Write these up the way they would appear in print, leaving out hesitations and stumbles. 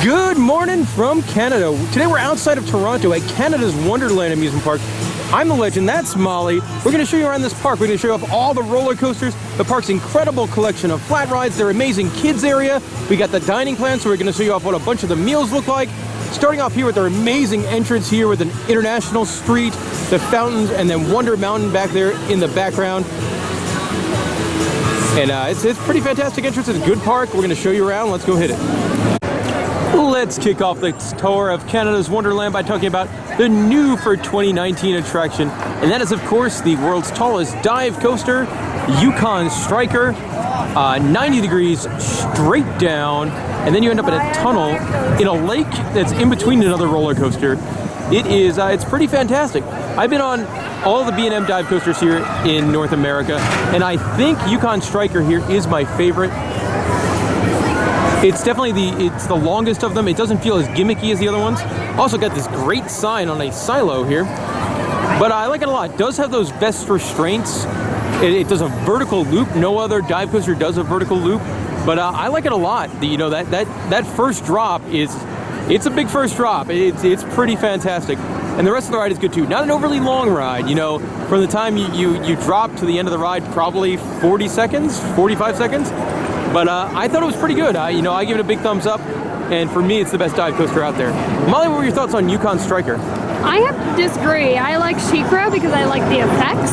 Good morning from Canada. Today we're outside of Toronto at Canada's Wonderland amusement park. I'm the legend, that's Molly. We're going to show you around this park. We're going to show you off all the roller coasters, the park's incredible collection of flat rides, their amazing kids area. We got the dining plan, so we're going to show you off what a bunch of the meals look like. Starting off here with their amazing entrance here with an international street, the fountains, and then Wonder Mountain back there in the background. And it's pretty fantastic entrance. It's a good park. We're going to show you around. Let's go hit it. Let's kick off the tour of Canada's Wonderland by talking about the new for 2019 attraction. And that is, of course, the world's tallest dive coaster, Yukon Stryker. 90 degrees straight down. And then you end up in a tunnel in a lake that's in between another roller coaster. It's pretty fantastic. I've been on all the B&M dive coasters here in North America, and I think Yukon Stryker here is my favorite. It's definitely the longest of them. It doesn't feel as gimmicky as the other ones. Also got this great sign on a silo here, but I like it a lot. It does have those best restraints. It does a vertical loop. No other dive coaster does a vertical loop, but I like it a lot. That first drop it's a big first drop. It's pretty fantastic. And the rest of the ride is good too. Not an overly long ride, from the time you drop to the end of the ride, probably 40 seconds, 45 seconds. But I thought it was pretty good. I give it a big thumbs up, and for me, it's the best dive coaster out there. Molly, what were your thoughts on Yukon Stryker? I have to disagree. I like SheiKra because I like the effects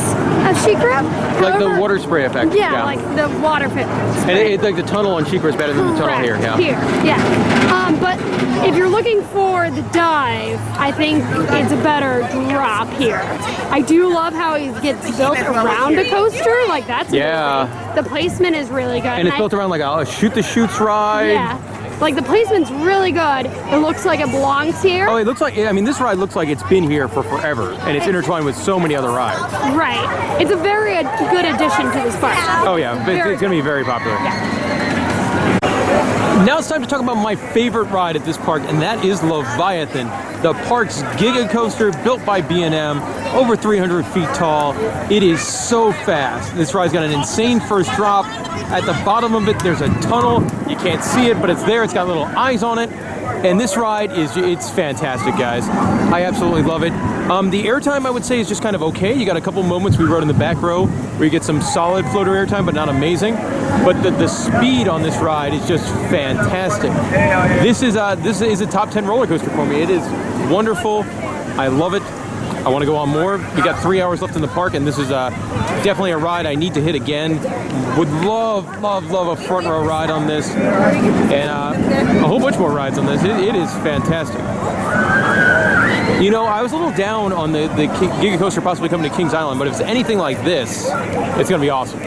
of SheiKra. Like the water spray effect. Yeah, like the water spray. And like the tunnel on SheiKra is better than the tunnel here. Yeah. But if you're looking for the dive, I think it's a better drop here. I do love how it gets built around a coaster. Like that's amazing. The placement is really good. And it's built around like a shoot the chutes ride. Yeah. Like the placement's really good. It looks like it belongs here. Oh, it looks like, this ride looks like it's been here for forever, and it's intertwined with so many other rides. Right. It's a very good addition to this park. Oh yeah, it's going to be very popular. Yeah. Now it's time to talk about my favorite ride at this park, and that is Leviathan, the park's giga coaster built by B&M, over 300 feet tall. It is so fast. This ride's got an insane first drop. At the bottom of it, there's a tunnel. You can't see it, but it's there. It's got little eyes on it. And this ride it's fantastic, guys. I absolutely love it. The airtime, I would say, is just kind of okay. You got a couple moments we rode in the back row where you get some solid floater airtime, but not amazing. But the speed on this ride is just fantastic. This is a top 10 roller coaster for me. It is wonderful. I love it. I want to go on more. We got 3 hours left in the park, and this is definitely a ride I need to hit again. Would love a front row ride on this, and a whole bunch more rides on this. It is fantastic. I was a little down on the Giga Coaster possibly coming to Kings Island, but if it's anything like this, it's going to be awesome.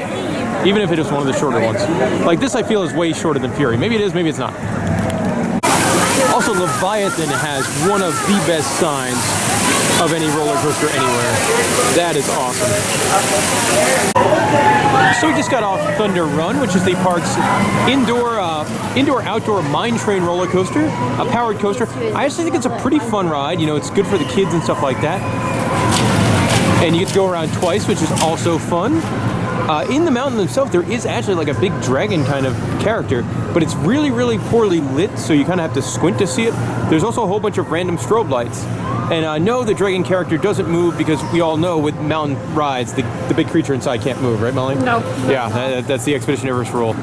Even if it is one of the shorter ones. Like this, I feel is way shorter than Fury. Maybe it is, maybe it's not. Also, Leviathan has one of the best signs of any roller coaster anywhere. That is awesome. So we just got off Thunder Run, which is the park's indoor-outdoor mine train roller coaster, a powered coaster. I actually think it's a pretty fun ride. It's good for the kids and stuff like that. And you get to go around twice, which is also fun. In the mountain itself, there is actually like a big dragon kind of character, but it's really, really poorly lit, so you kind of have to squint to see it. There's also a whole bunch of random strobe lights. And no, the dragon character doesn't move because we all know with mountain rides, the big creature inside can't move, right, Molly? No. Yeah, that's the Expedition Everest rule.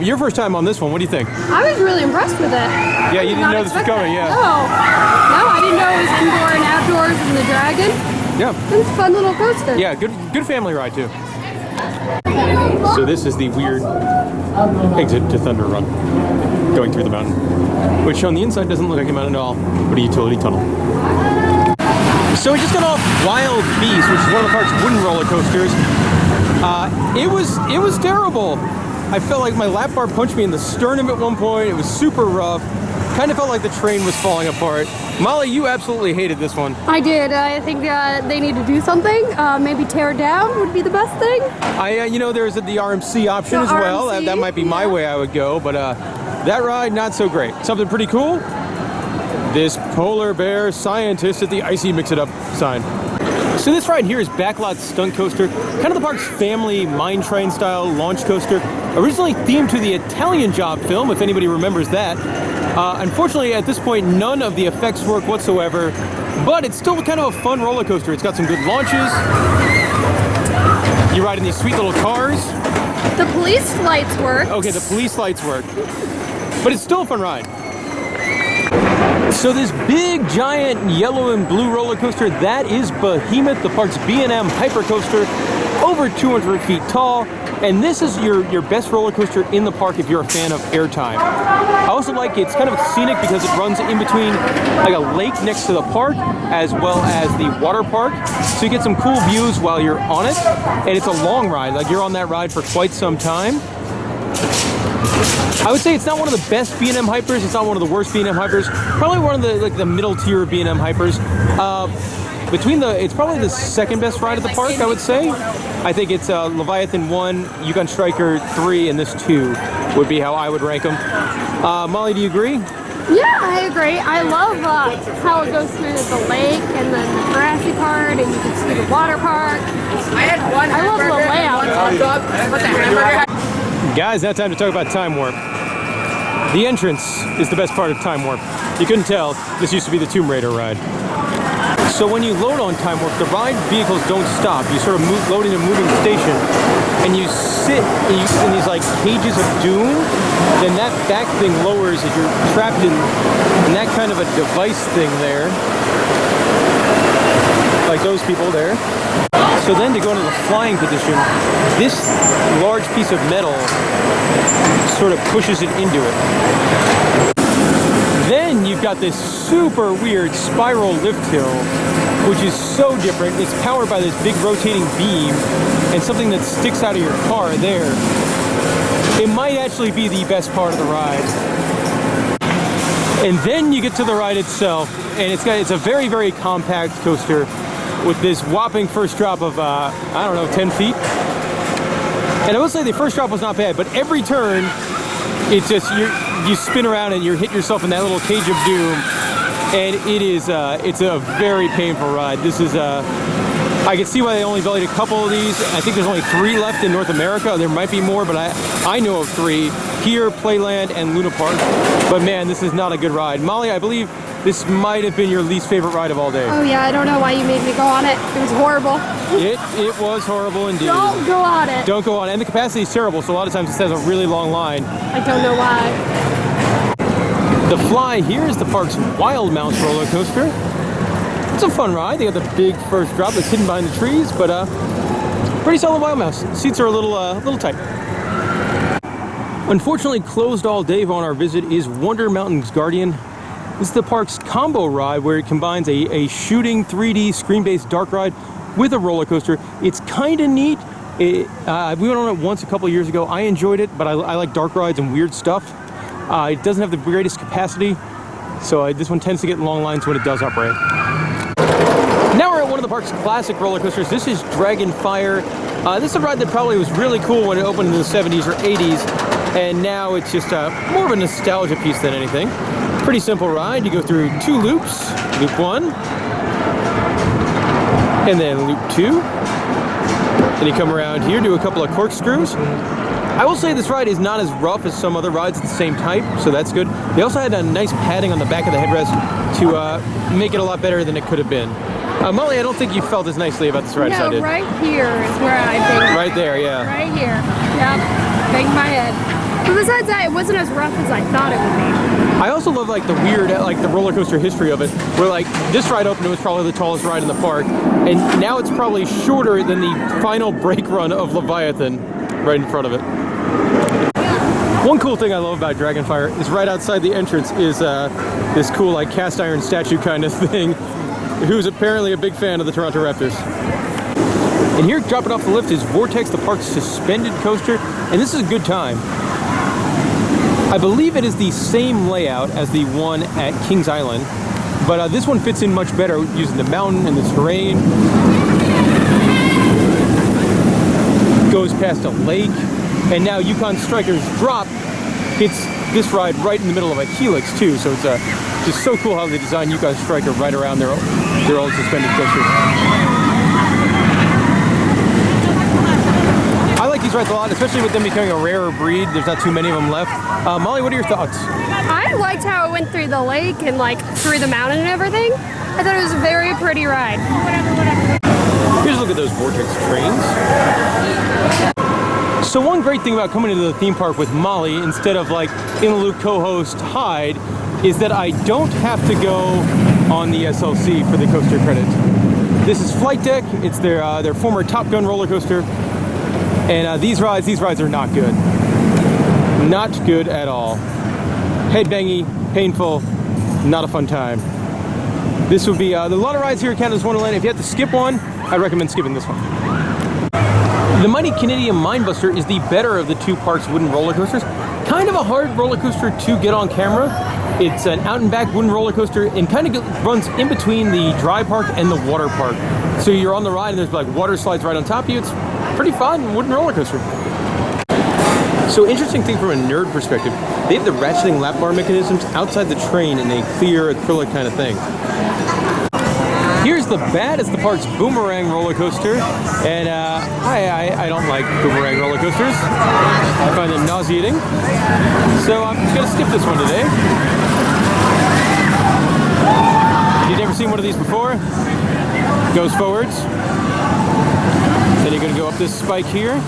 Your first time on this one, what do you think? I was really impressed with it. Yeah, you didn't know this was coming, yeah. No, I didn't know it was indoor and outdoors and the dragon. Yeah. It's a fun little coaster. Yeah, good family ride, too. So this is the weird exit to Thunder Run, going through the mountain, which on the inside doesn't look like a mountain at all, but a utility tunnel. So we just got off Wild Beast, which is one of the park's wooden roller coasters. It was terrible. I felt like my lap bar punched me in the sternum at one point. It was super rough. Kind of felt like the train was falling apart. Molly, you absolutely hated this one. I did. I think they need to do something. Maybe tear it down would be the best thing. There's the RMC option as well. That might be my way I would go, but that ride, not so great. Something pretty cool. This polar bear scientist at the Icy Mix It Up sign. So this ride here is Backlot Stunt Coaster, kind of the park's family mine train style launch coaster, originally themed to the Italian Job film, if anybody remembers that. Unfortunately, at this point, none of the effects work whatsoever, but it's still kind of a fun roller coaster. It's got some good launches. You ride in these sweet little cars. The police lights work. Okay, the police lights work, but it's still a fun ride. So this big, giant yellow and blue roller coaster, that is Behemoth, the park's B&M hypercoaster, over 200 feet tall. And this is your best roller coaster in the park if you're a fan of airtime. I also like it's kind of scenic because it runs in between like a lake next to the park as well as the water park. So you get some cool views while you're on it. And it's a long ride, like you're on that ride for quite some time. I would say it's not one of the best B&M hypers. It's not one of the worst B&M hypers. Probably one of the middle tier of B&M hypers. It's probably the second best ride at the park, I would say. I think it's Leviathan 1, Yukon Stryker 3, and this 2 would be how I would rank them. Molly, do you agree? Yeah, I agree. I love how it goes through the lake and then the grassy part, and you can see the water park. I love the layout. Guys, now time to talk about Time Warp. The entrance is the best part of Time Warp. You couldn't tell, this used to be the Tomb Raider ride. So when you load on Time Warp, the ride vehicles don't stop. You sort of load in a moving station, and you sit in these like cages of doom. Then that back thing lowers as you're trapped in that kind of a device thing there, like those people there. So then to go into the flying position, this large piece of metal sort of pushes it into it. Then you've got this super weird spiral lift hill, which is so different. It's powered by this big rotating beam and something that sticks out of your car there. It might actually be the best part of the ride. And then you get to the ride itself, and it's a very, very compact coaster with this whopping first drop of, I don't know, 10 feet. And I will say the first drop was not bad, but every turn, it's just, you spin around and you hit yourself in that little cage of doom. And it's a very painful ride. This is, I can see why they only valued a couple of these. I think there's only 3 left in North America. There might be more, but I know of 3. Here, Playland, and Luna Park. But man, this is not a good ride. Molly, I believe this might have been your least favorite ride of all day. Oh yeah, I don't know why you made me go on it. It was horrible. It was horrible indeed. Don't go on it. Don't go on it. And the capacity is terrible, so a lot of times it has a really long line. I don't know why. The Fly here is the park's Wild Mouse roller coaster. It's a fun ride. They got the big first drop that's hidden behind the trees, but pretty solid Wild Mouse. Seats are a little tight. Unfortunately, closed all day on our visit is Wonder Mountain's Guardian. This is the park's combo ride where it combines a shooting 3D screen-based dark ride with a roller coaster. It's kind of neat. We went on it once a couple years ago. I enjoyed it, but I like dark rides and weird stuff. It doesn't have the greatest capacity, so this one tends to get long lines when it does operate. Now we're at one of the park's classic roller coasters. This is Dragonfire. This is a ride that probably was really cool when it opened in the 70s or 80s, and now it's just more of a nostalgia piece than anything. Pretty simple ride. You go through 2 loops. Loop 1, and then loop 2. Then you come around here, do a couple of corkscrews. I will say this ride is not as rough as some other rides of the same type, so that's good. They also had a nice padding on the back of the headrest to make it a lot better than it could have been. Molly, I don't think you felt as nicely about this ride as I did. Right here is where I think. Right there, yeah. Right here. Yep. Banged my head. But besides that, it wasn't as rough as I thought it would be. I also love like the weird, like the roller coaster history of it, where like this ride opened, it was probably the tallest ride in the park, and now it's probably shorter than the final brake run of Leviathan right in front of it. One cool thing I love about Dragonfire is right outside the entrance is this cool like cast iron statue kind of thing, who's apparently a big fan of the Toronto Raptors. And here, dropping off the lift, is Vortex, the park's suspended coaster, and this is a good time. I believe it is the same layout as the one at Kings Island, but this one fits in much better using the mountain and the terrain. Goes past a lake, and now Yukon Stryker's drop hits this ride right in the middle of a helix too, so it's just so cool how they designed Yukon Stryker right around their old suspended coasters. I like these rides a lot, especially with them becoming a rarer breed. There's not too many of them left. Molly, what are your thoughts? I liked how it went through the lake and like through the mountain and everything. I thought it was a very pretty ride. Here's a look at those Vortex trains. So one great thing about coming into the theme park with Molly instead of like in-the-loop co-host Hyde is that I don't have to go on the SLC for the coaster credit. This is Flight Deck. It's their former Top Gun roller coaster, and these rides are not good. Not good at all. Headbangy, painful, not a fun time. This would be a lot of rides here at Canada's Wonderland. If you have to skip one, I recommend skipping this one. The Mighty Canadian Mindbuster is the better of the two parks' wooden roller coasters. Kind of a hard roller coaster to get on camera. It's an out and back wooden roller coaster and kind of runs in between the dry park and the water park. So you're on the ride and there's like water slides right on top of you. It's pretty fun wooden roller coaster. So interesting thing from a nerd perspective, they have the ratcheting lap bar mechanisms outside the train in a clear acrylic kind of thing. Here's the It's the park's boomerang roller coaster, and I don't like boomerang roller coasters. I find them nauseating, so I'm just gonna skip this one today. You've never seen one of these before? Goes forwards, then you're gonna go up this spike here.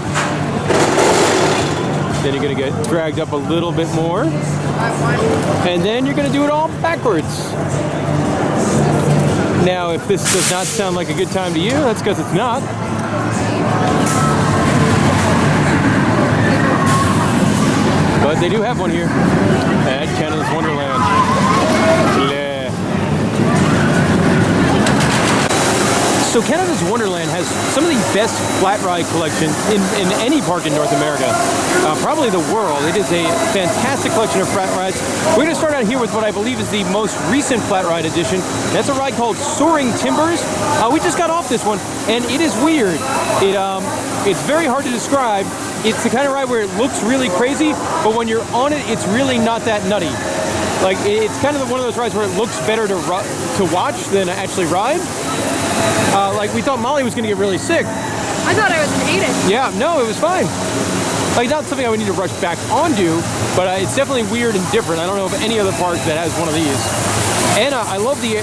Then you're gonna get dragged up a little bit more, and then you're gonna do it all backwards. Now, if this does not sound like a good time to you, that's because it's not. But they do have one here at Canada's Wonderland. Yeah. So Canada's Wonderland has some of the best flat ride collections in any park in North America, probably the world. It is a fantastic collection of flat rides. We're going to start out here with what I believe is the most recent flat ride edition. That's a ride called Soaring Timbers. We just got off this one, and it is weird. It's very hard to describe. It's the kind of ride where it looks really crazy, but when you're on it, it's really not that nutty. Like, it's kind of one of those rides where it looks better to watch than actually ride. Like, we thought Molly was going to get really sick. I thought I was an Aiden. Yeah, no, it was fine. Like, not something I would need to rush back onto, but it's definitely weird and different. I don't know of any other park that has one of these. And I love the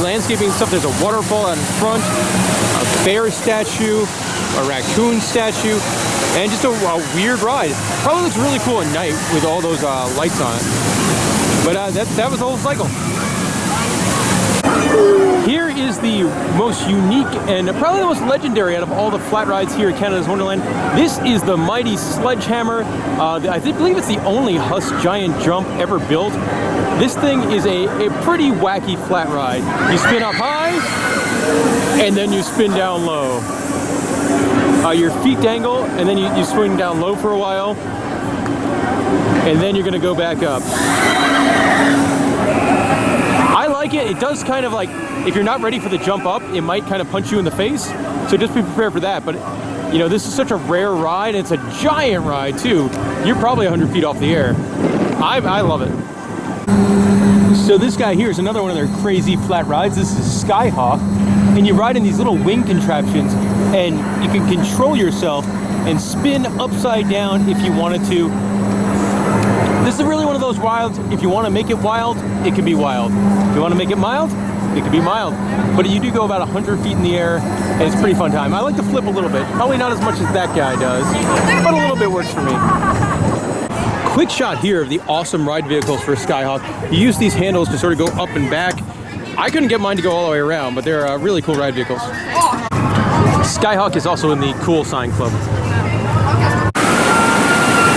landscaping stuff. There's a waterfall out in front, a bear statue, a raccoon statue, and just a weird ride. Probably looks really cool at night with all those lights on it. But that was the whole cycle. Here is the most unique and probably the most legendary out of all the flat rides here at Canada's Wonderland. This is the Mighty Sledgehammer. I believe it's the only Huss giant jump ever built. This thing is a pretty wacky flat ride. You spin up high, and then you spin down low. Your feet dangle, and then you swing down low for a while, and then you're gonna go back up. I like it. It does kind of like, if you're not ready for the jump up, it might kind of punch you in the face. So just be prepared for that. But, you know, this is such a rare ride. It's a giant ride, too. You're probably 100 feet off the air. I love it. So this guy here is another one of their crazy flat rides. This is Skyhawk. And you ride in these little wing contraptions, and you can control yourself and spin upside down if you wanted to. This is really one of those wilds. If you want to make it wild, it can be wild. If you want to make it mild, it can be mild. But you do go about 100 feet in the air, and it's a pretty fun time. I like to flip a little bit. Probably not as much as that guy does, but a little bit works for me. Quick shot here of the awesome ride vehicles for Skyhawk. You use these handles to sort of go up and back. I couldn't get mine to go all the way around, but they're really cool ride vehicles. Skyhawk is also in the Cool Sign Club.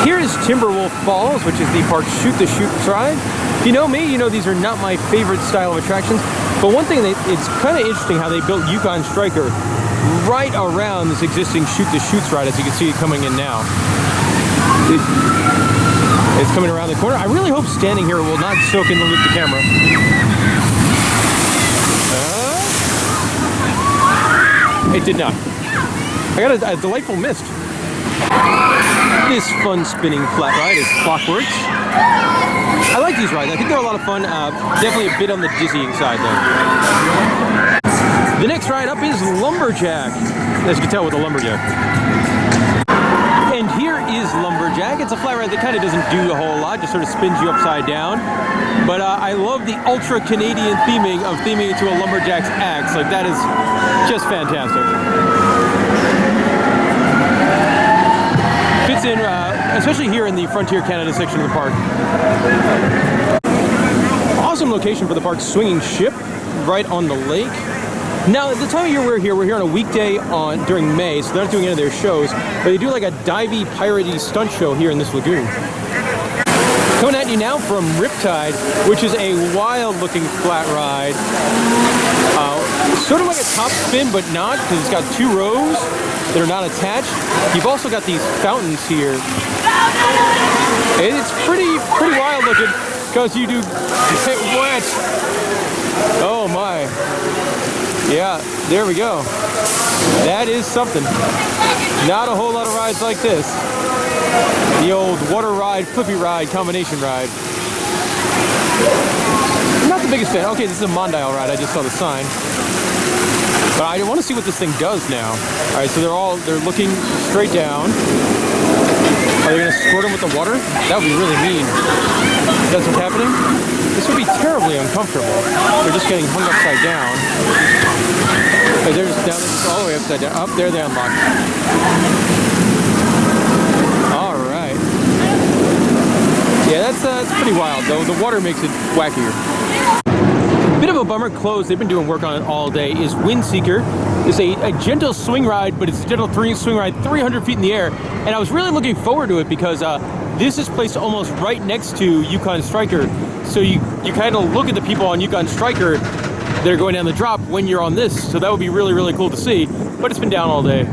Here is Timberwolf Falls, which is the park's shoot-the-chute ride. If you know me, you know these are not my favorite style of attractions, but one thing, it's kind of interesting how they built Yukon Stryker right around this existing shoot-the-chutes ride, as you can see it coming in now. It's coming around the corner. I really hope standing here will not soak in the loop the camera. It did not. I got a delightful mist. This fun spinning flat ride is Clockworks. I like these rides. I think they're a lot of fun. Definitely a bit on the dizzying side though. The next ride up is Lumberjack. As you can tell with the Lumberjack. And here is Lumberjack. It's a flat ride that kind of doesn't do a whole lot, just sort of spins you upside down. But I love the ultra Canadian theming of theming it to a Lumberjack's axe. Like, that is just fantastic. Fits in, especially here in the Frontier Canada section of the park. Awesome location for the park's swinging ship, right on the lake. Now, at the time of year we're here on a weekday during May, so they're not doing any of their shows, but they do like a divey, piratey stunt show here in this lagoon. Coming at you now from Riptide, which is a wild-looking flat ride. Sort of like a top spin, but not, because it's got 2 rows that are not attached. You've also got these fountains here. And it's pretty wild looking, because you do get wet. Oh my. Yeah, there we go. That is something. Not a whole lot of rides like this. The old water ride, flippy ride, combination ride. I'm not the biggest fan. Okay, this is a Mondial ride. I just saw the sign. But I want to see what this thing does now. All right, so they're looking straight down. Are they going to squirt them with the water? That would be really mean. That's what's happening? This would be terribly uncomfortable. They're just getting hung upside down. Okay, they're just down, all the way upside down. Up there, they unlock. All right. Yeah, that's pretty wild, though. The water makes it wackier. Bit of a bummer, closed. They've been doing work on it all day. Is Windseeker. It's a gentle swing ride, but it's a gentle swing ride 300 feet in the air. And I was really looking forward to it because this is placed almost right next to Yukon Stryker. So you kind of look at the people on Yukon Stryker that are going down the drop when you're on this. So that would be really, really cool to see. But it's been down all day.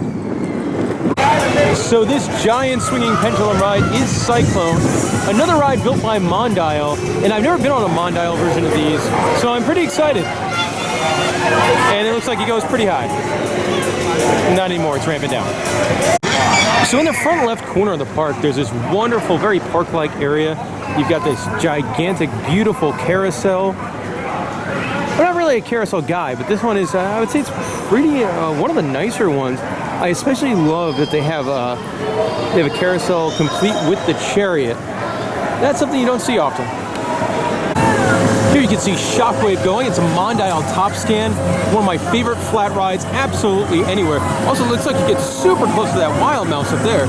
So this giant swinging pendulum ride is Cyclone, another ride built by Mondial, and I've never been on a Mondial version of these, so I'm pretty excited. And it looks like it goes pretty high. Not anymore, it's ramping down. So in the front left corner of the park, there's this wonderful, very park-like area. You've got this gigantic, beautiful carousel. I'm not really a carousel guy, but this one is, I would say it's pretty, one of the nicer ones. I especially love that they have a carousel complete with the chariot. That's something you don't see often. Here you can see Shockwave going. It's a Mondial top stand. One of my favorite flat rides absolutely anywhere. Also looks like you get super close to that wild mouse up there.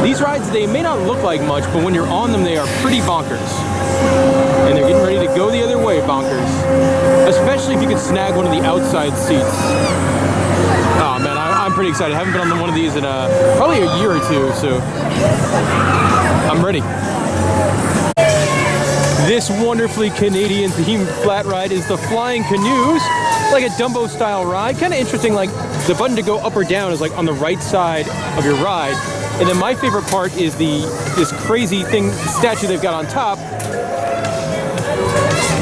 These rides, they may not look like much, but when you're on them, they are pretty bonkers. And they're getting ready to go the other way bonkers. Especially if you could snag one of the outside seats. Oh man, I'm pretty excited. I haven't been on one of these in probably a year or two, so I'm ready. This wonderfully Canadian themed flat ride is the Flying Canoes, like a Dumbo style ride. Kind of interesting, like the button to go up or down is like on the right side of your ride. And then my favorite part is this crazy statue they've got on top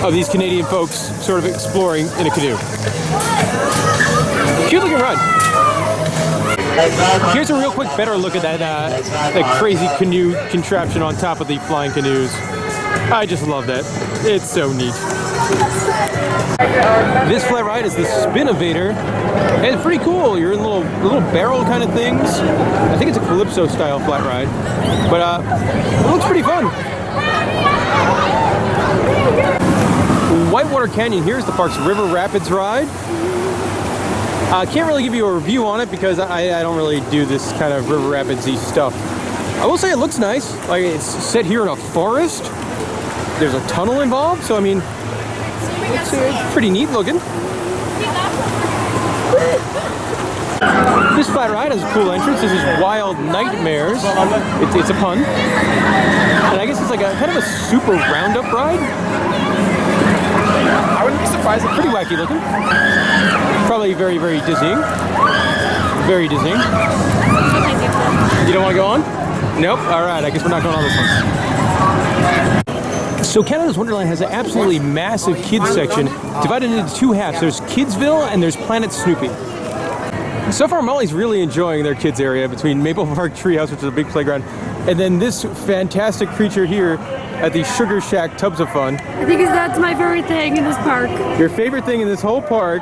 of these Canadian folks sort of exploring in a canoe. Cute looking ride. Here's a real quick better look at that crazy canoe contraption on top of the Flying Canoes. I just love that. It's so neat. This flat ride is the Spinovator, and it's pretty cool. You're in little barrel kind of things. I think it's a Calypso style flat ride, but it looks pretty fun. Whitewater Canyon, here's the park's River Rapids ride. I can't really give you a review on it because I don't really do this kind of River Rapids-y stuff. I will say it looks nice. Like, it's set here in a forest. There's a tunnel involved, so I mean, it's pretty neat looking. This flat ride has a cool entrance. This is Wild Nightmares. It's a pun. And I guess it's like a kind of a super roundup ride. I wouldn't be surprised. It's pretty wacky looking. Probably very, very dizzying. Very dizzying. You don't want to go on? Nope. All right. I guess we're not going on this one. So Canada's Wonderland has an absolutely massive kids section divided into 2 halves. There's Kidsville and there's Planet Snoopy. So far, Molly's really enjoying their kids area between Maple Park Treehouse, which is a big playground, and then this fantastic creature here at the Sugar Shack Tubs of Fun. I think that's my favorite thing in this park. Your favorite thing in this whole park,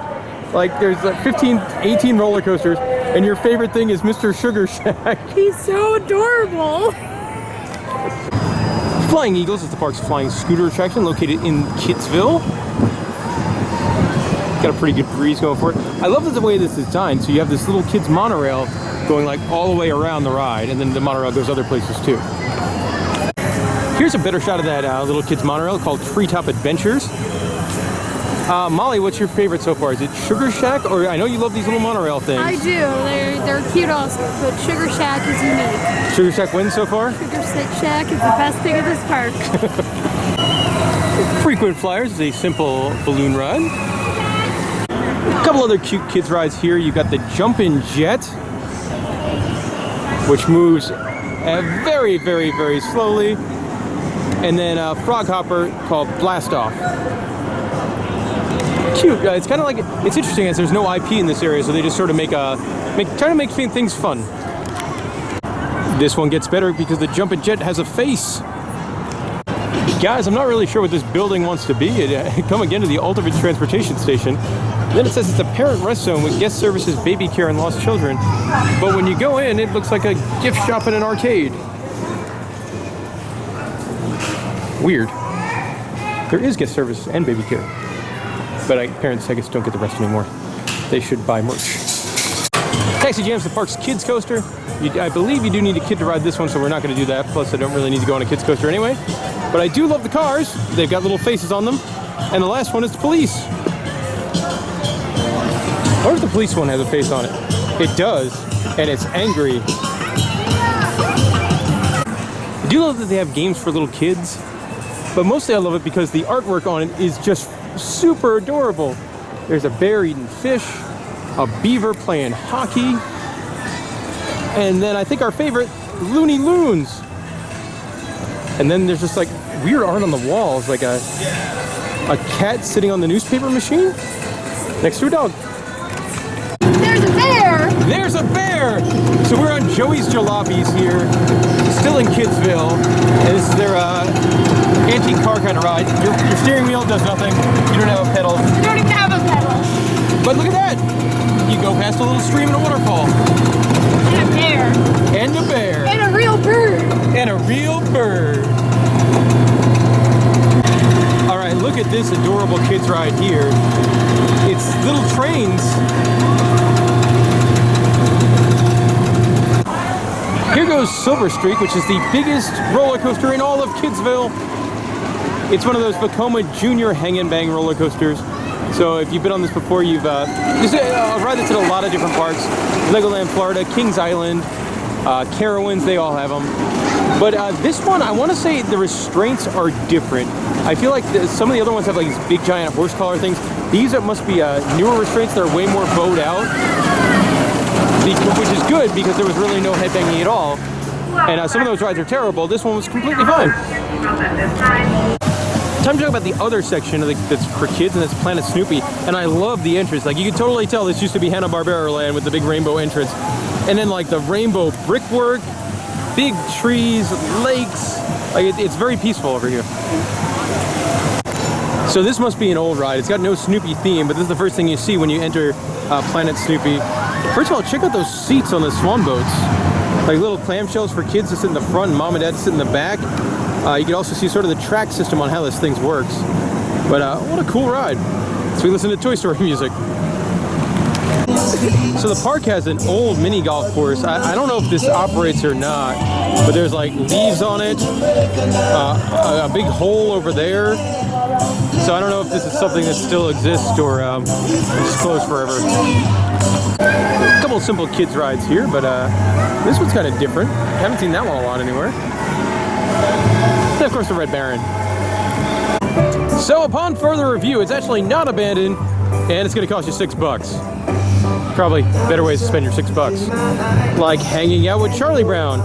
like there's like 15, 18 roller coasters, And your favorite thing is Mr. Sugar Shack. He's so adorable. Flying Eagles is the park's flying scooter attraction located in Kidsville. Got a pretty good breeze going for it. I love the way this is designed. So you have this little kids monorail going like all the way around the ride, and then the monorail goes other places too. Here's a better shot of that little kids monorail called Treetop Adventures. Molly, what's your favorite so far? Is it Sugar Shack, or I know you love these little monorail things? I do. They're cute also, but Sugar Shack is unique. Sugar Shack wins so far? Sugar Shack is the best thing of this park. Frequent Flyers is a simple balloon ride. A couple other cute kids rides here. You've got the Jumpin' Jet, which moves very, very, very slowly. And then a Frog Hopper called Blast Off. Cute. It's kind of like, it's interesting as there's no IP in this area, so they just sort of try to make things fun. This one gets better because the Jumpin' Jet has a face. Guys, I'm not really sure what this building wants to be. Come again to the Ultimate Transportation Station. Then it says it's a parent rest zone with guest services, baby care, and lost children. But when you go in, it looks like a gift shop and an arcade. Weird. There is guest service and baby care. But parents, I guess, don't get the rest anymore. They should buy merch. Taxi Jam's the park's kids coaster. I believe you do need a kid to ride this one, so we're not going to do that. Plus, I don't really need to go on a kids coaster anyway. But I do love the cars. They've got little faces on them. And the last one is the police. I wonder if the police one has a face on it. It does, and it's angry. I do love that they have games for little kids. But mostly I love it because the artwork on it is just super adorable. There's a bear eating fish, a beaver playing hockey, and then I think our favorite, Looney Loons. And then there's just like weird art on the walls, like a cat sitting on the newspaper machine next to a dog. There's a bear! There's a bear! So we're on Joey's Jalopies here, still in Kidsville, and this is their antique car kind of ride. Your steering wheel does nothing. You don't have a pedal. You don't even have a pedal. But look at that! You go past a little stream and a waterfall. And a bear. And a bear. And a real bird. And a real bird. All right, look at this adorable kids ride here. It's little trains. Here goes Silver Streak, which is the biggest roller coaster in all of Kidsville. It's one of those Vekoma Junior hang and bang roller coasters. So if you've been on this before, you've this is a ride that's at a lot of different parks. Legoland, Florida, Kings Island, Carowinds, they all have them. But this one, I want to say the restraints are different. I feel like some of the other ones have like these big giant horse collar things. These must be newer restraints that are way more bowed out. Which is good because there was really no headbanging at all. And some of those rides are terrible. This one was completely fine. Time to talk about the other section that's for kids, and that's Planet Snoopy. And I love the entrance. Like, you can totally tell this used to be Hanna-Barbera Land with the big rainbow entrance. And then like the rainbow brickwork, big trees, lakes. Like it's very peaceful over here. So this must be an old ride. It's got no Snoopy theme, but this is the first thing you see when you enter Planet Snoopy. First of all, check out those seats on the swan boats. Like little clamshells for kids to sit in the front and mom and dad to sit in the back. You can also see sort of the track system on how this thing works. But what a cool ride. So we listen to Toy Story music. So the park has an old mini golf course. I don't know if this operates or not, but there's like leaves on it, a big hole over there. So I don't know if this is something that still exists or it's closed forever. A couple of simple kids rides here, but this one's kind of different. Haven't seen that one a lot anywhere. And of course the Red Baron. So upon further review, it's actually not abandoned, and it's going to cost you $6. Probably better ways to spend your $6. Like hanging out with Charlie Brown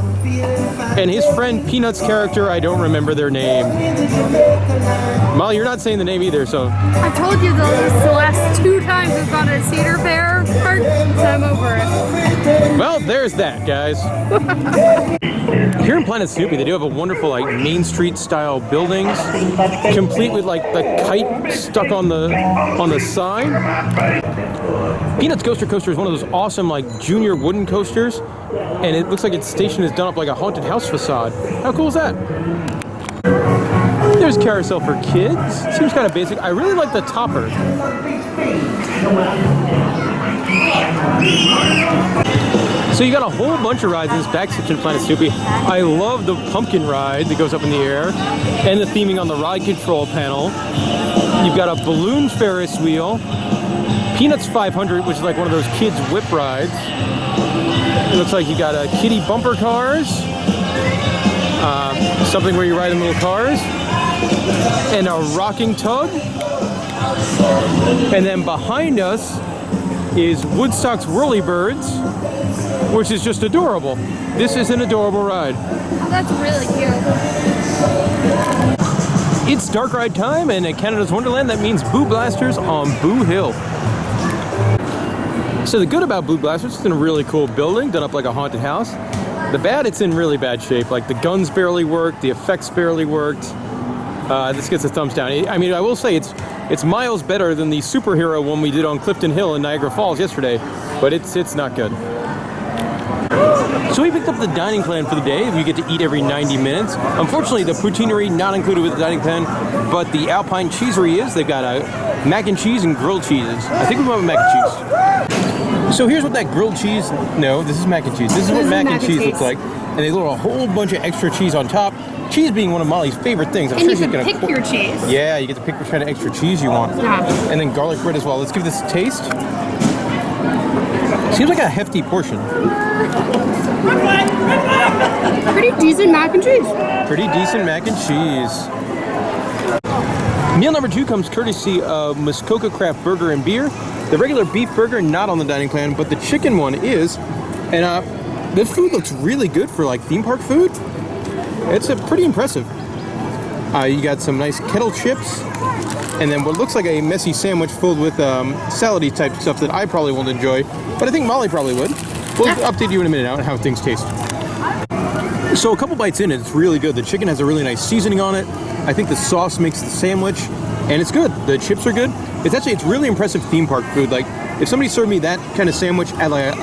and his friend Peanut's character, I don't remember their name. Molly, you're not saying the name either, so. I told you the last 2 times we've gone to a Cedar Fair park, so I'm over it. Well, there's that, guys. Here in Planet Snoopy, they do have a wonderful like Main Street style buildings, complete with like the kite stuck on the sign. Peanuts Coaster Coaster is one of those awesome like junior wooden coasters, and it looks like its station is done up like a haunted house facade. How cool is that? There's Carousel for kids. Seems kind of basic. I really like the topper. So you got a whole bunch of rides in this back section of Planet Snoopy. I love the pumpkin ride that goes up in the air, and the theming on the ride control panel. You've got a balloon Ferris wheel, Peanuts 500, which is like one of those kids' whip rides. It looks like you got a kiddie bumper cars, something where you ride in little cars, and a rocking tug. And then behind us is Woodstock's Whirlybirds, which is just adorable. This is an adorable ride. Oh, that's really cute. It's dark ride time, and at Canada's Wonderland, that means Boo Blasters on Boo Hill. So the good about Boo Blasters, it's in a really cool building, done up like a haunted house. The bad, it's in really bad shape. Like the guns barely worked, the effects barely worked. This gets a thumbs down. I mean, I will say it's miles better than the superhero one we did on Clifton Hill in Niagara Falls yesterday, but it's not good. So we picked up the dining plan for the day. You get to eat every 90 minutes. Unfortunately, the poutineery not included with the dining plan, but the Alpine Cheesery is. They've got a mac and cheese and grilled cheeses. I think we went with mac and cheese. So here's what that grilled cheese, no, this is mac and cheese. This is what mac and cheese looks like. And they throw a whole bunch of extra cheese on top. Cheese being one of Molly's favorite things. And you can pick your cheese. Yeah, you get to pick which kind of extra cheese you want. Yeah. And then garlic bread as well. Let's give this a taste. Seems like a hefty portion. Pretty decent mac and cheese. Pretty decent mac and cheese. Meal number 2 comes courtesy of Muskoka Craft Burger and Beer. The regular beef burger not on the dining plan, but the chicken one is. And the food looks really good for like theme park food. It's pretty impressive. You got some nice kettle chips, and then what looks like a messy sandwich filled with salady type stuff that I probably won't enjoy, but I think Molly probably would. We'll update you in a minute on how things taste. So a couple bites in, it's really good. The chicken has a really nice seasoning on it. I think the sauce makes the sandwich, and it's good. The chips are good. It's really impressive theme park food. Like if somebody served me that kind of sandwich at like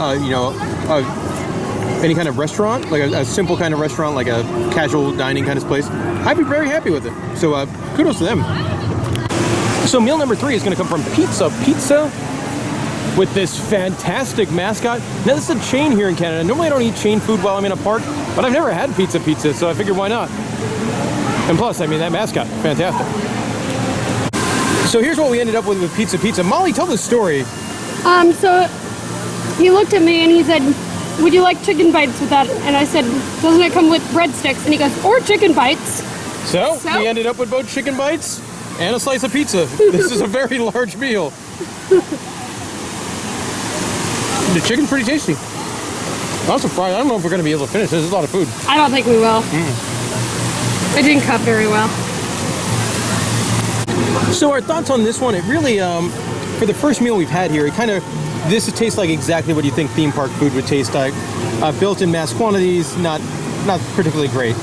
any kind of restaurant, like a simple kind of restaurant, like a casual dining kind of place, I'd be very happy with it. So kudos to them. So meal number 3 is going to come from Pizza with this fantastic mascot. Now this is a chain here in Canada. Normally I don't eat chain food while I'm in a park, but I've never had Pizza, so I figured why not. And plus, I mean, that mascot, fantastic. So here's what we ended up with Pizza. Molly, tell the story. So he looked at me and he said, "Would you like chicken bites with that?" And I said, "Doesn't it come with breadsticks?" And he goes, "Or chicken bites." So we ended up with both chicken bites and a slice of pizza. This is a very large meal. The chicken's pretty tasty. I'm surprised. I don't know if we're going to be able to finish this. There's a lot of food. I don't think we will. It didn't cut very well. So our thoughts on this one, it really, for the first meal we've had here, this tastes like exactly what you think theme park food would taste like. Built in mass quantities, not particularly great.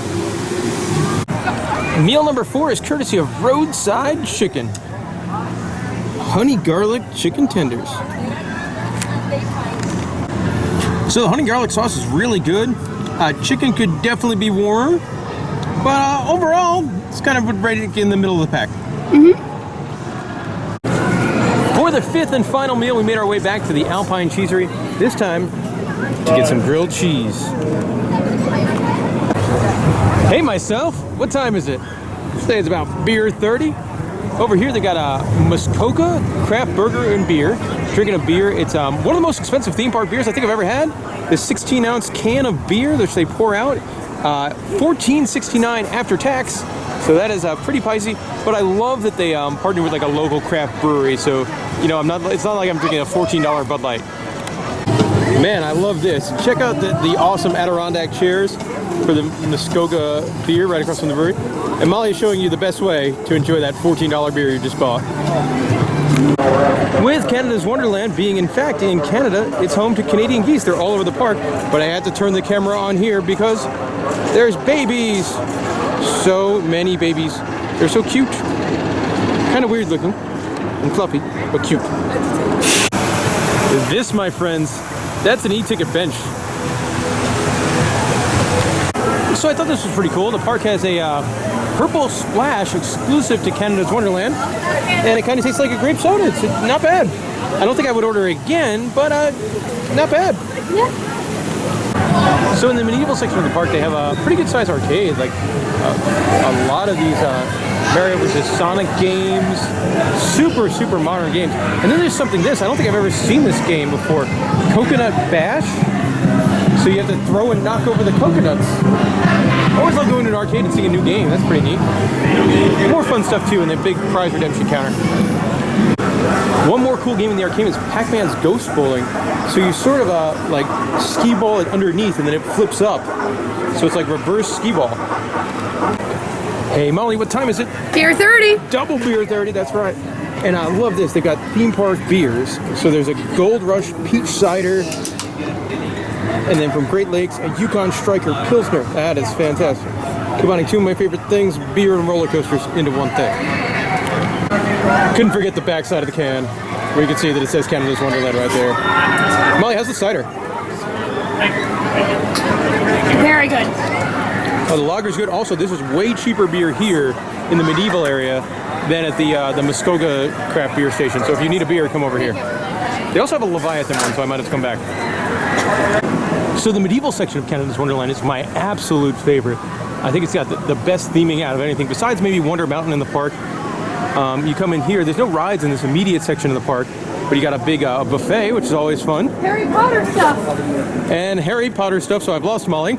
Meal number 4 is courtesy of Roadside Chicken. Honey garlic chicken tenders. So the honey garlic sauce is really good. Chicken could definitely be warmer, but overall, it's kind of right in the middle of the pack. For the 5th and final meal, we made our way back to the Alpine Cheesery, this time to get some grilled cheese. Hey myself, what time is it? Today it's about beer 30. Over here they got a Muskoka Craft Burger and Beer. Drinking a beer, it's one of the most expensive theme park beers I think I've ever had. This 16-ounce can of beer, which they pour out, $14.69 after tax. So that is pretty pricey, but I love that they partner with like a local craft brewery. So, you know, it's not like I'm drinking a $14 Bud Light. Man, I love this. Check out the awesome Adirondack chairs for the Muskoka beer right across from the brewery. And Molly is showing you the best way to enjoy that $14 beer you just bought. With Canada's Wonderland being in fact in Canada, it's home to Canadian geese. They're all over the park, but I had to turn the camera on here because there's babies. So many babies. They're so cute. Kind of weird looking and fluffy, but cute. This, my friends, that's an e-ticket bench. So I thought this was pretty cool. The park has a purple splash exclusive to Canada's Wonderland, and it kind of tastes like a grape soda. It's not bad. I don't think I would order it again, but not bad. Yeah. So in the medieval section of the park, they have a pretty good sized arcade. Like a lot of these Mario vs. Sonic games, super modern games. And then there's something I don't think I've ever seen this game before. Coconut Bash. So you have to throw and knock over the coconuts. I always love going to an arcade and seeing a new game. That's pretty neat. More fun stuff too, and the big prize redemption counter. One more cool game in the arcade is Pac-Man's Ghost Bowling. So you sort of like skee ball it underneath, and then it flips up. So it's like reverse skee ball. Hey Molly, what time is it? Beer 30. Double beer 30, that's right. And I love this. They got theme park beers. So there's a Gold Rush peach cider. And then from Great Lakes, a Yukon Stryker Pilsner. That is fantastic. Combining two of my favorite things, beer and roller coasters, into one thing. Couldn't forget the back side of the can, where you can see that it says Canada's Wonderland right there. Molly, how's the cider? Very good. Oh, the lager's good. Also, this is way cheaper beer here in the medieval area than at the Muskogee craft beer station. So if you need a beer, come over here. They also have a Leviathan one, so I might have to come back. So the medieval section of Canada's Wonderland is my absolute favorite. I think it's got the best theming out of anything, besides maybe Wonder Mountain in the park. You come in here, there's no rides in this immediate section of the park, but you got a big buffet, which is always fun. Harry Potter stuff. And Harry Potter stuff, so I've lost Molly.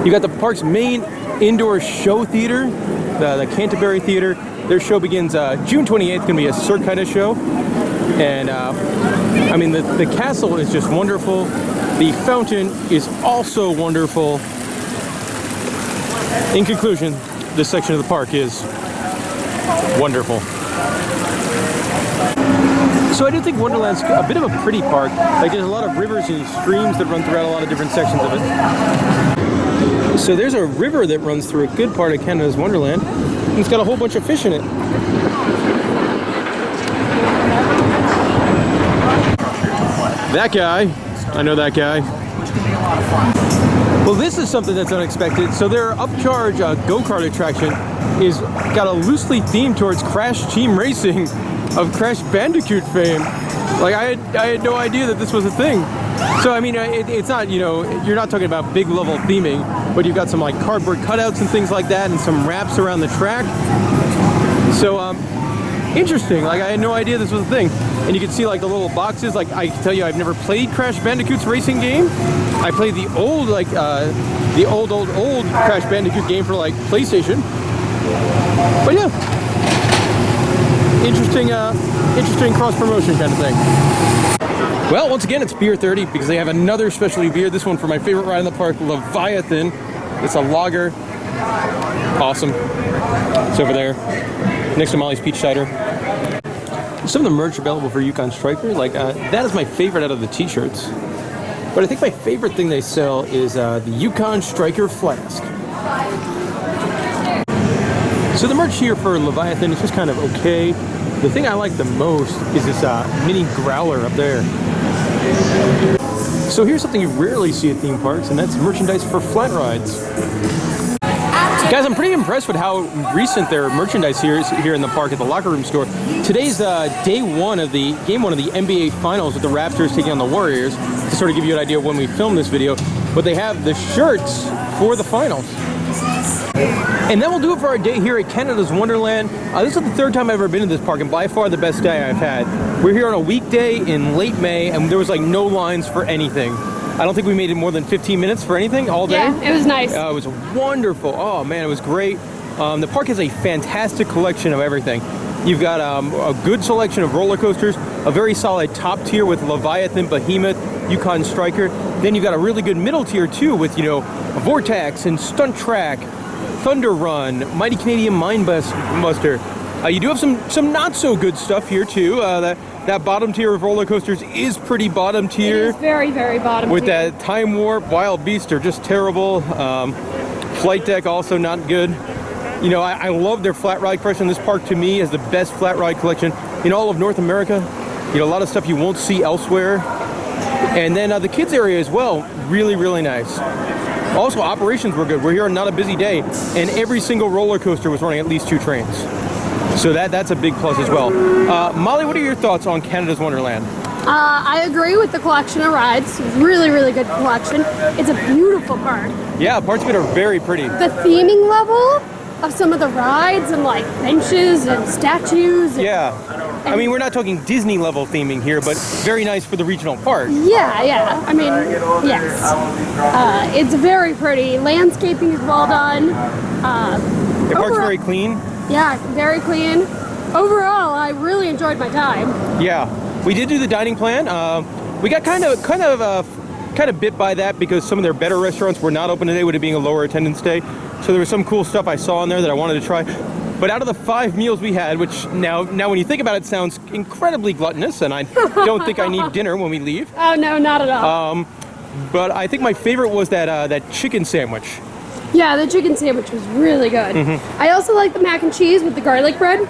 You got the park's main indoor show theater, the Canterbury Theater. Their show begins June 28th, going to be a Circuita show. And I mean, the castle is just wonderful. The fountain is also wonderful. In conclusion, this section of the park is wonderful. So I do think Wonderland's a bit of a pretty park. Like there's a lot of rivers and streams that run throughout a lot of different sections of it. So there's a river that runs through a good part of Canada's Wonderland, and it's got a whole bunch of fish in it. That guy, I know that guy. Well, this is something that's unexpected. So their upcharge go-kart attraction is got a loosely themed towards Crash Team Racing of Crash Bandicoot fame. Like I had no idea that this was a thing. So I mean, it's not, you know, you're not talking about big level theming, but you've got some like cardboard cutouts and things like that, and some wraps around the track. So interesting. Like I had no idea this was a thing. And you can see like the little boxes. Like I can tell you, I've never played Crash Bandicoot's racing game. I played the old the old Crash Bandicoot game for like PlayStation. But yeah, interesting cross promotion kind of thing. Well, once again, it's beer 30 because they have another specialty beer. This one for my favorite ride in the park, Leviathan. It's a lager. Awesome. It's over there next to Molly's peach cider. Some of the merch available for Yukon Stryker, like that is my favorite out of the t-shirts. But I think my favorite thing they sell is the Yukon Stryker flask. So the merch here for Leviathan is just kind of okay. The thing I like the most is this mini growler up there. So here's something you rarely see at theme parks, and that's merchandise for flat rides. Guys, I'm pretty impressed with how recent their merchandise is here in the park at the Locker Room store. Today's game one of the NBA Finals with the Raptors taking on the Warriors, to sort of give you an idea of when we filmed this video. But they have the shirts for the finals. And that will do it for our day here at Canada's Wonderland. This is the third time I've ever been to this park, and by far the best day I've had. We're here on a weekday in late May, and there was like no lines for anything. I don't think we made it more than 15 minutes for anything all day. Yeah, it was nice. It was wonderful. Oh man, it was great. The park has a fantastic collection of everything. You've got a good selection of roller coasters, a very solid top tier with Leviathan, Behemoth, Yukon Stryker. Then you've got a really good middle tier too with, you know, Vortex and Stunt Track, Thunder Run, Mighty Canadian Mine Buster. You do have some not so good stuff here too. That bottom tier of roller coasters is pretty bottom tier. It is very, very bottom with tier. That Time Warp, Wild Beast are just terrible. Flight Deck also not good. You know, I love their flat ride collection. This park to me is the best flat ride collection in all of North America. You know, a lot of stuff you won't see elsewhere. And then the kids area as well, really, really nice. Also, operations were good. We're here on not a busy day, and every single roller coaster was running at least 2 trains. So that's a big plus as well. Molly, what are your thoughts on Canada's Wonderland? I agree with the collection of rides. Really, really good collection. It's a beautiful park. Yeah, parts of it are very pretty. The theming level of some of the rides and like benches and statues. Yeah. I mean, we're not talking Disney level theming here, but very nice for the regional park. Yeah. I mean, yes. It's very pretty. Landscaping is well done. The park's very clean. Yeah, very clean. Overall, I really enjoyed my time. Yeah. We did do the dining plan. We got kind of bit by that because some of their better restaurants were not open today with it being a lower attendance day. So there was some cool stuff I saw in there that I wanted to try. But out of the 5 meals we had, which now when you think about it, sounds incredibly gluttonous, and I don't think I need dinner when we leave. Oh no, not at all. But I think my favorite was that chicken sandwich. Yeah, the chicken sandwich was really good. Mm-hmm. I also like the mac and cheese with the garlic bread.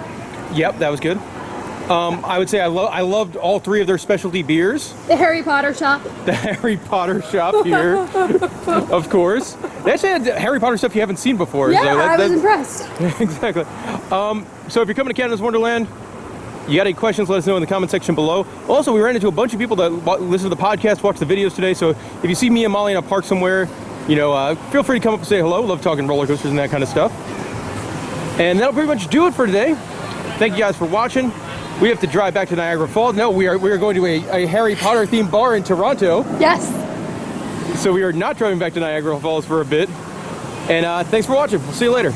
Yep, that was good. I would say I loved all 3 of their specialty beers. The Harry Potter shop. The Harry Potter shop here, of course. They actually had Harry Potter stuff you haven't seen before. Yeah, so I was impressed. Exactly. So if you're coming to Canada's Wonderland, you got any questions, let us know in the comment section below. Also, we ran into a bunch of people that listen to the podcast, watch the videos today. So if you see me and Molly in a park somewhere, you know, feel free to come up and say hello. Love talking roller coasters and that kind of stuff. And that'll pretty much do it for today. Thank you guys for watching. We have to drive back to Niagara Falls. No, we are going to a Harry Potter themed bar in Toronto. Yes. So we are not driving back to Niagara Falls for a bit. And thanks for watching. We'll see you later.